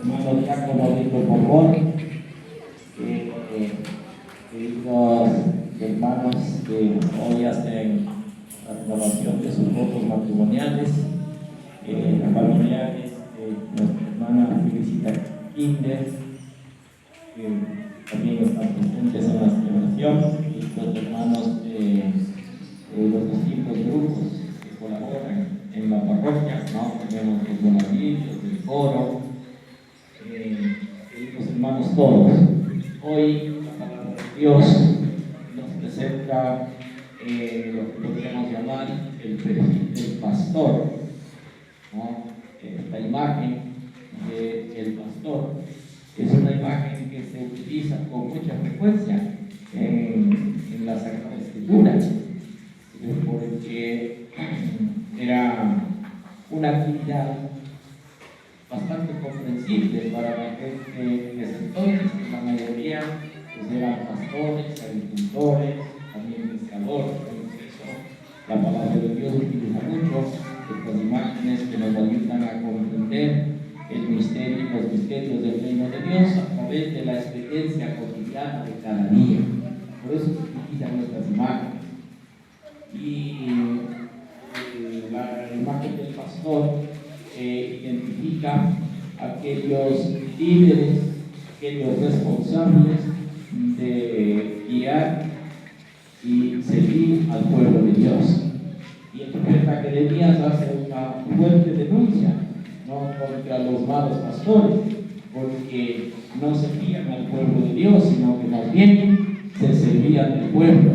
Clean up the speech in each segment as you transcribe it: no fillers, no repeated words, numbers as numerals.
hermano diácono Víctor Borbón, queridos hermanos que hoy hacen la renovación de sus votos matrimoniales, familiares, nuestra hermana Felicita Kinder, que también están presentes en la celebración, y los hermanos de los distintos grupos que colaboran en la parroquia, ¿no? Tenemos los monaguillos, el coro, los hermanos todos. Hoy la palabra de Dios nos presenta lo que podríamos llamar el perfil del pastor, ¿no? Esta imagen del pastor es una imagen que se utiliza con mucha frecuencia en la Sagrada Escritura, porque era una actividad bastante comprensible para la gente de ese entonces, que la mayoría pues, eran pastores, agricultores, también pescadores. Por eso la palabra de Dios utiliza mucho estas imágenes que nos ayudan a comprender el misterio y los misterios del reino de Dios a través de la experiencia cotidiana de cada día. Por eso se utilizan nuestras imágenes. Y la imagen del pastor identifica a aquellos líderes, aquellos responsables de guiar y seguir al pueblo de Dios. Y el profeta Jeremías hace una fuerte denuncia, no contra los malos pastores, porque no servían al pueblo de Dios, sino que más bien se servían del pueblo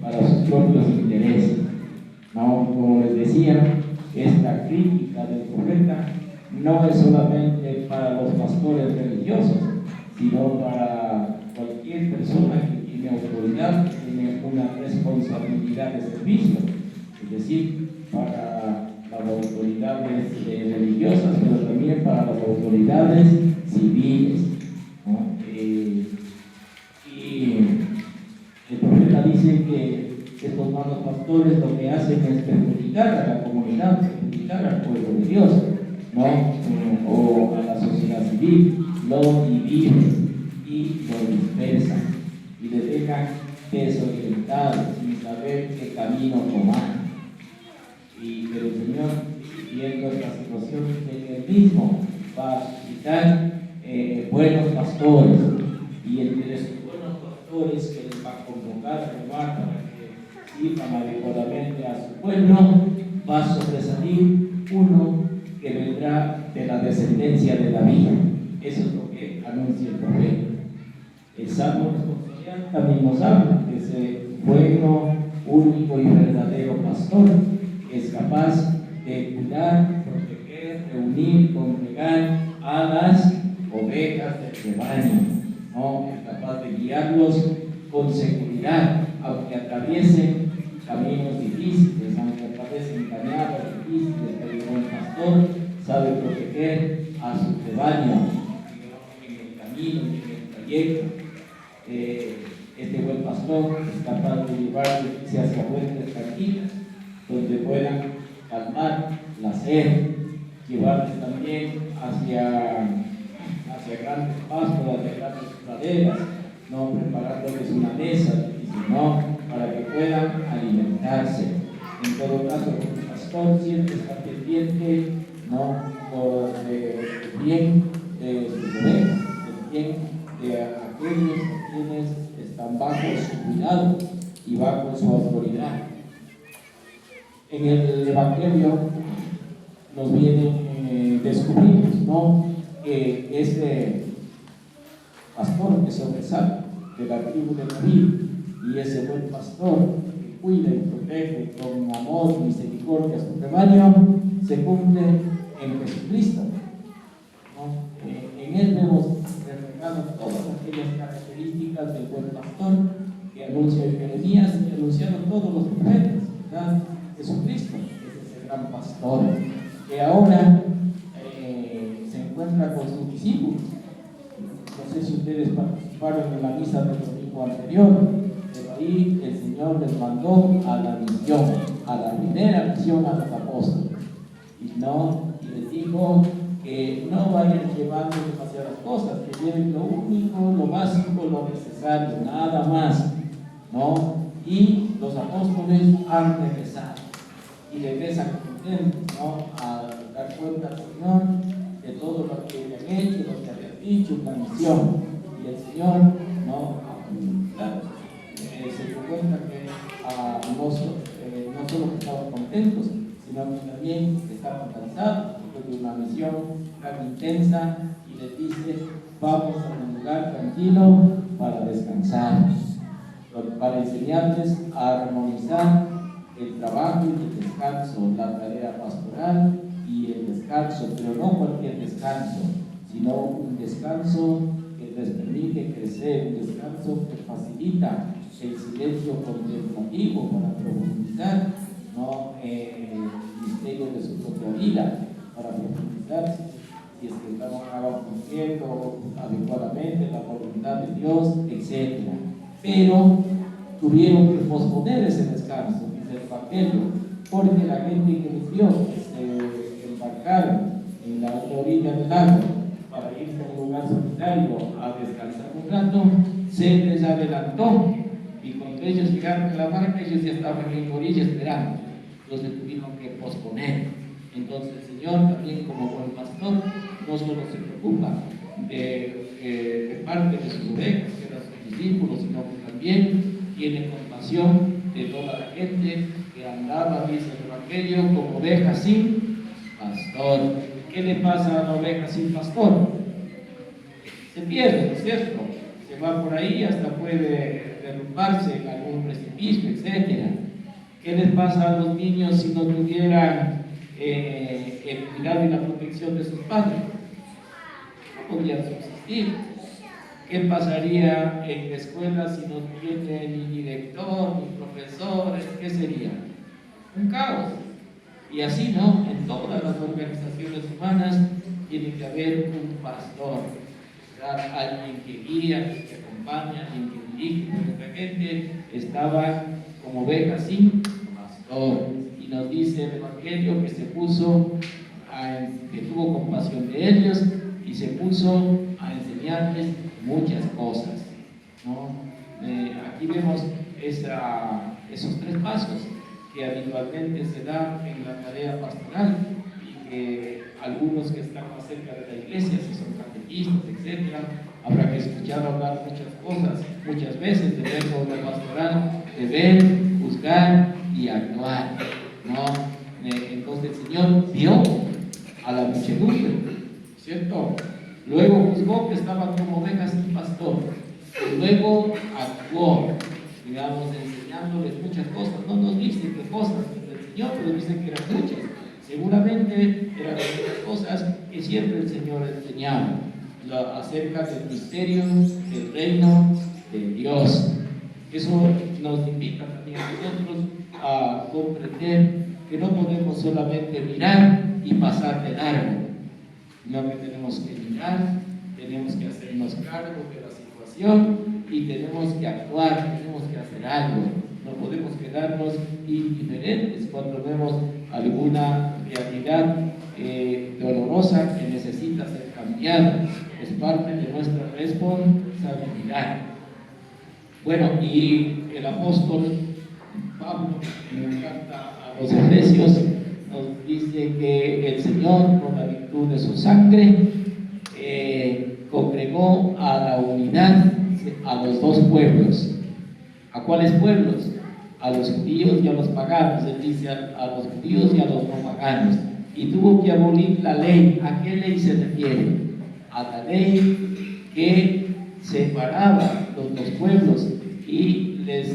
para sus propios intereses. No, como les decía, esta crítica del profeta no es solamente para los pastores religiosos, sino para cualquier persona que tiene autoridad, que tiene una responsabilidad de servicio, es decir, para las autoridades religiosas, pero también para las autoridades civiles, ¿no? Y el profeta dice que estos malos pastores lo que hacen es perjudicar a la comunidad, perjudicar al pueblo de Dios, ¿no? O a la sociedad civil, lo dividen y lo dispersan y le dejan desorientados sin saber qué camino tomar. Pero el Señor, viendo esta situación, que Él mismo va a suscitar buenos pastores, y entre esos buenos pastores que les va a convocar a llevar para que sirvan adecuadamente a su pueblo, va a sobresalir uno que vendrá de la descendencia de David. Eso es lo que anuncia el profeta. El Salmo responsorial también nos habla de ese bueno, único y verdadero pastor, que es capaz de cuidar, proteger, reunir, congregar a las ovejas del rebaño, ¿no? Es capaz de guiarlos con seguridad, aunque atraviesen caminos difíciles, aunque atraviesen cañadas difíciles, pero el buen pastor sabe proteger a su rebaño en el camino y en el trayecto. Este buen pastor es capaz de llevarlos hacia fuentes tranquilas, donde puedan calmar la sed, llevarles también hacia grandes pastos, hacia grandes praderas, no preparándoles una mesa, sino para que puedan alimentarse. En todo caso, el pastor siempre está pendiente, ¿no? Por el bien de sus ovejas, el bien de aquellos quienes están bajo su cuidado y bajo su autoridad. En el Evangelio nos viene descubrimos, ¿no? Que ese pastor que sobresale de la tribu de David, y ese buen pastor que cuida y protege con amor y misericordia a su rebaño, se cumple en Jesucristo, ¿no? En él vemos reflejadas todas aquellas características del buen pastor que anuncia Jeremías y anunciaron todos los profetas, ¿verdad? Jesucristo es ese gran pastor que ahora se encuentra con sus discípulos. No sé si ustedes participaron en la misa del domingo anterior, pero ahí el Señor les mandó a la misión, a la primera misión a los apóstoles, y les dijo que no vayan llevando demasiadas cosas, que lleven lo único, lo básico, lo necesario, nada más, ¿no? Y los apóstoles han regresado y regresan contentos, ¿no? A dar cuenta al Señor de todo lo que habían hecho, lo que habían dicho, la misión. Y el Señor, ¿no? Claro, se dio cuenta que no solo que estaban contentos, sino que también estaban cansados de una misión tan intensa, y les dice: vamos a un lugar tranquilo para descansar, para enseñarles a armonizar el trabajo y el descanso, la tarea pastoral y el descanso, pero no cualquier descanso, sino un descanso que les permite crecer, un descanso que facilita el silencio contemplativo para profundizar, ¿no? El misterio de su propia vida, para profundizar si es que estamos cumpliendo adecuadamente la voluntad de Dios, etc. Pero tuvieron que posponer ese descanso del Evangelio, porque la gente que les vio que se embarcaron en la otra orilla del lago para irse a un lugar solitario a descansar un rato, se les adelantó, y cuando ellos llegaron a la barca, ellos ya estaban en la orilla esperando. Entonces tuvieron que posponer. Entonces el Señor también, como buen pastor, no solo se preocupa de parte de sus ovejas, que eran sus discípulos, sino que también tiene compasión de toda la gente que andaba, dice el Evangelio, como oveja sin pastor. ¿Qué le pasa a la oveja sin pastor? Se pierde, ¿no es cierto? Se va por ahí, hasta puede derrumbarse en algún precipicio, etc. ¿Qué les pasa a los niños si no tuvieran el cuidado y la protección de sus padres? No podrían subsistir. ¿Qué pasaría en la escuela si no tiene ni director, ni profesores? ¿Qué sería? Un caos. Y así, ¿no? En todas las organizaciones humanas tiene que haber un pastor, ¿verdad? Alguien que guía, que acompaña, alguien que dirige. Nuestra gente estaba como oveja sin pastor. Y nos dice el Evangelio que se puso, que tuvo compasión de ellos y se puso a enseñarles muchas cosas, ¿no? Aquí vemos esos tres pasos que habitualmente se dan en la tarea pastoral, y que algunos que están más cerca de la iglesia, si son catequistas, etc., habrá que escuchar hablar muchas cosas, muchas veces de ver sobre la pastoral, de ver, juzgar y actuar, ¿no? Entonces el Señor vio a la muchedumbre, ¿cierto? Luego juzgó que estaban como ovejas sin pastor. Luego actuó, digamos, enseñándoles muchas cosas. No nos dice qué cosas del Señor, pero dice que eran muchas. Seguramente eran muchas cosas que siempre el Señor enseñaba acerca del misterio del reino de Dios. Eso nos invita también a nosotros a comprender que no podemos solamente mirar y pasar de largo, sino que tenemos que mirar, tenemos que hacernos cargo de la situación y tenemos que actuar, tenemos que hacer algo. No podemos quedarnos indiferentes cuando vemos alguna realidad dolorosa que necesita ser cambiada. Es parte de nuestra responsabilidad. Bueno, y el apóstol Pablo, en la carta a los Efesios, nos dice que el Señor, con la virtud de su sangre, congregó a la unidad a los dos pueblos. ¿A cuáles pueblos? A los judíos y a los paganos. Él dice a los judíos y a los no paganos. Y tuvo que abolir la ley. ¿A qué ley se refiere? A la ley que separaba los dos pueblos y les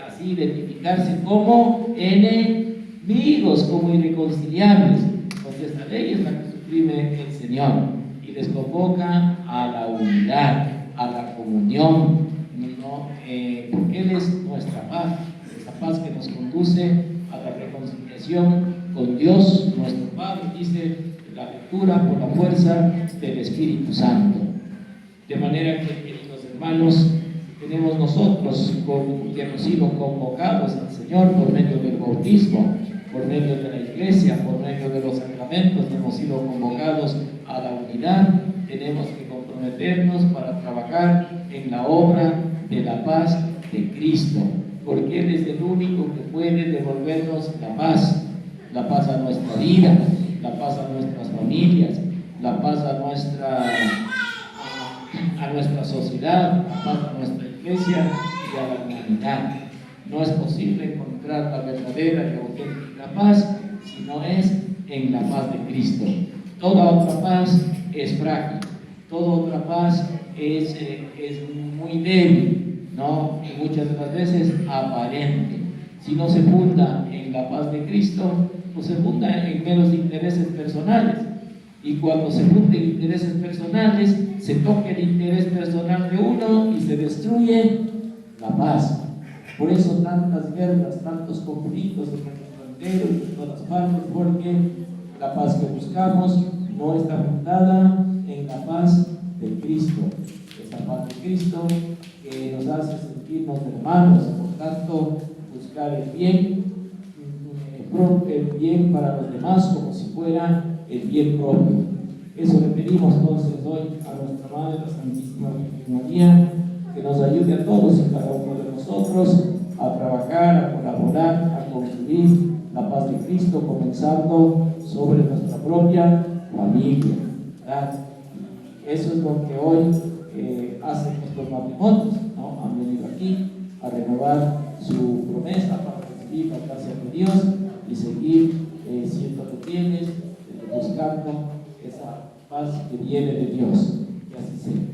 así identificarse como enemigos, como irreconciliables. Entonces esta ley es la que suprime el Señor y les convoca a la unidad, a la comunión, ¿no? Porque Él es nuestra paz, esa paz que nos conduce a la reconciliación con Dios, nuestro Padre, dice la lectura, por la fuerza del Espíritu Santo. De manera que, queridos hermanos, tenemos nosotros que hemos sido convocados al Señor por medio del bautismo por medio de la iglesia, por medio de los sacramentos, hemos sido convocados a la unidad. Tenemos que comprometernos para trabajar en la obra de la paz de Cristo, porque Él es el único que puede devolvernos la paz a nuestra vida, la paz a nuestras familias, la paz a nuestra sociedad, la paz a nuestra iglesia y a la humanidad. No es posible encontrar la verdadera y auténtica paz si no es en la paz de Cristo. Toda otra paz es frágil, toda otra paz es muy débil, ¿no? Y muchas de las veces aparente. Si no se funda en la paz de Cristo, pues se funda en meros intereses personales. Y cuando se funden intereses personales, se toca el interés personal de uno y se destruye la paz. Por eso tantas guerras, tantos conflictos en el frontero y en todas partes, porque la paz que buscamos no está fundada en la paz de Cristo. Esa paz de Cristo que nos hace sentirnos hermanos, por tanto, buscar el bien para los demás como si fuera el bien propio. Eso le pedimos entonces hoy a nuestra Madre, la Santísima Virgen María, que nos ayude a todos y cada uno de nosotros a trabajar, a colaborar, a construir la paz de Cristo, comenzando sobre nuestra propia familia, ¿verdad? Eso es lo que hoy hacen estos matrimonios, ¿no? Han venido aquí a renovar su promesa para recibir la gracia de Dios y seguir siendo fieles, buscando esa paz que viene de Dios. Que así sea.